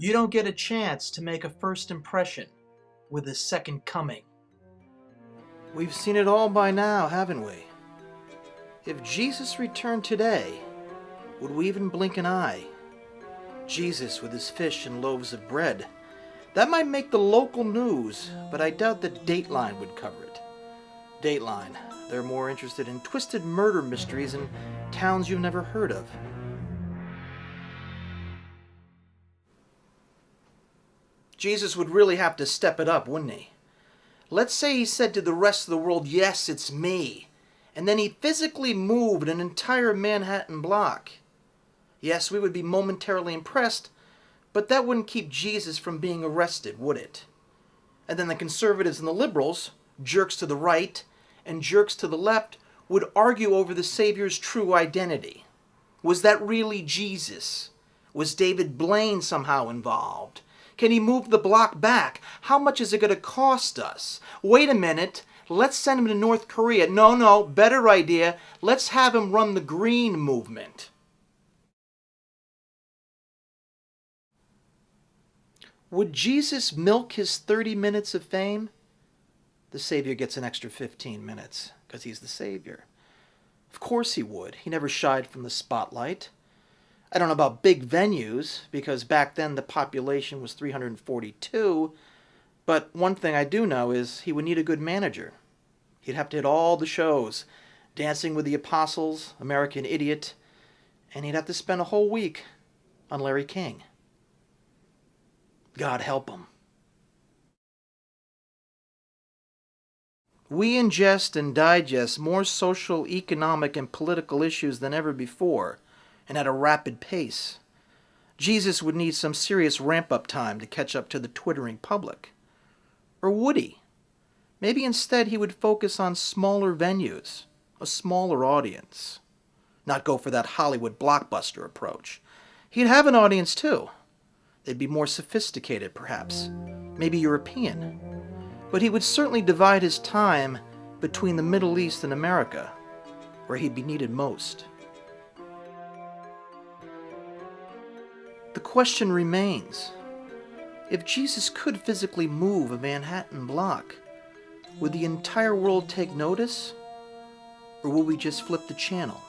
You don't get a chance to make a first impression with a second coming. We've seen it all by now, haven't we? If Jesus returned today, would we even blink an eye? Jesus with his fish and loaves of bread. That might make the local news, but I doubt that Dateline would cover it. Dateline, they're more interested in twisted murder mysteries in towns you've never heard of. Jesus would really have to step it up, wouldn't he? Let's say he said to the rest of the world, "Yes, it's me," and then he physically moved an entire Manhattan block. Yes, we would be momentarily impressed, but that wouldn't keep Jesus from being arrested, would it? And then the conservatives and the liberals, jerks to the right and jerks to the left, would argue over the Savior's true identity. Was that really Jesus? Was David Blaine somehow involved? Can he move the block back? How much is it going to cost us? Wait a minute, let's send him to North Korea. No, better idea. Let's have him run the Green Movement. Would Jesus milk his 30 minutes of fame? The Savior gets an extra 15 minutes, because he's the Savior. Of course he would. He never shied from the spotlight. I don't know about big venues, because back then the population was 342, but one thing I do know is he would need a good manager. He'd have to hit all the shows, Dancing with the Apostles, American Idiot, and he'd have to spend a whole week on Larry King. God help him. We ingest and digest more social, economic, and political issues than ever before, and at a rapid pace. Jesus would need some serious ramp-up time to catch up to the twittering public. Or would he? Maybe instead he would focus on smaller venues, a smaller audience. Not go for that Hollywood blockbuster approach. He'd have an audience too. They'd be more sophisticated, perhaps, maybe European. But he would certainly divide his time between the Middle East and America, where he'd be needed most. The question remains, if Jesus could physically move a Manhattan block, would the entire world take notice? Or will we just flip the channel?